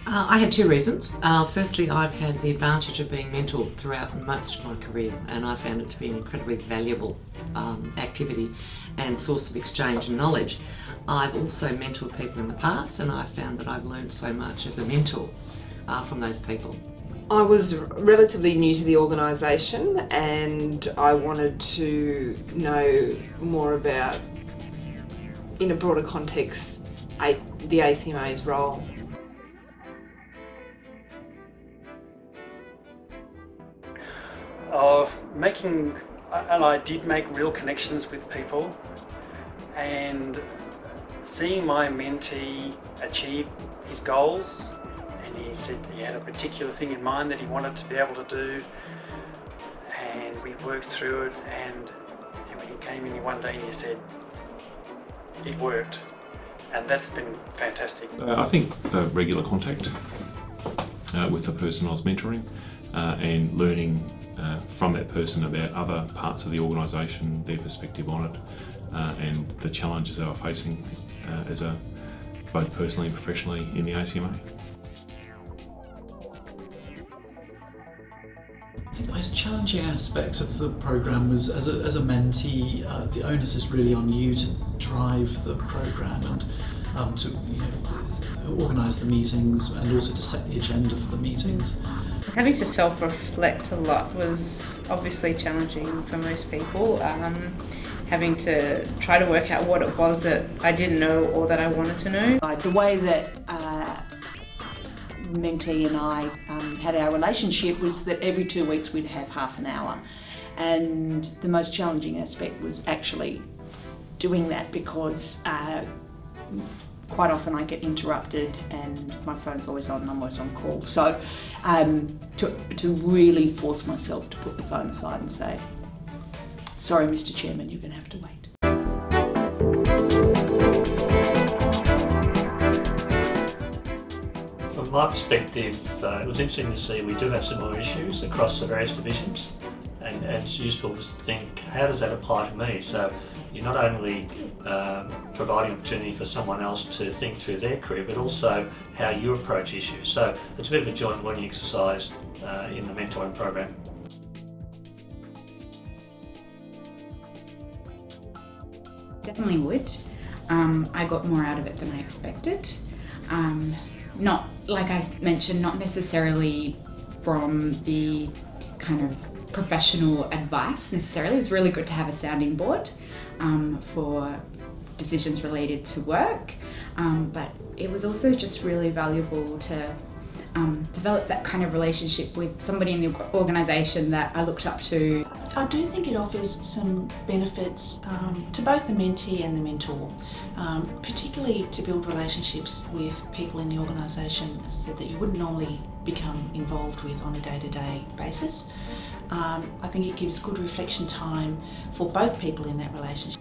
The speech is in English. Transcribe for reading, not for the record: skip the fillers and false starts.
I had two reasons. Firstly, I've had the advantage of being mentored throughout most of my career, and I found it to be an incredibly valuable activity and source of exchange and knowledge. I've also mentored people in the past, and I've found that I've learned so much as a mentor from those people. I was relatively new to the organisation and I wanted to know more about, in a broader context, the ACMA's role. And I did make real connections with people, and seeing my mentee achieve his goals, and he said he had a particular thing in mind that he wanted to be able to do, and we worked through it, and when he came in one day and he said it worked, and that's been fantastic. I think regular contact with the person I was mentoring and learning from that person about other parts of the organisation, their perspective on it, and the challenges they were facing both personally and professionally in the ACMA. The most challenging aspect of the programme was, as a mentee, the onus is really on you to drive the programme and to organise the meetings and also to set the agenda for the meetings. Having to self-reflect a lot was obviously challenging for most people. Having to try to work out what it was that I didn't know or that I wanted to know. The way that mentee and I had our relationship was that every 2 weeks we'd have half an hour, and the most challenging aspect was actually doing that because quite often I get interrupted and my phone's always on and I'm always on call. So to really force myself to put the phone aside and say, sorry Mr. Chairman, you're going to have to wait. From my perspective, it was interesting to see we do have similar issues across the various divisions, and it's useful to think, how does that apply to me? So you're not only providing opportunity for someone else to think through their career, but also how you approach issues. So it's a bit of a joint learning exercise in the mentoring program. Definitely would. I got more out of it than I expected. Not, like I mentioned, not necessarily from the kind of professional advice necessarily. It was really good to have a sounding board for decisions related to work, but it was also just really valuable to develop that kind of relationship with somebody in the organisation that I looked up to. I do think it offers some benefits to both the mentee and the mentor, particularly to build relationships with people in the organisation that you wouldn't normally become involved with on a day-to-day basis. I think it gives good reflection time for both people in that relationship.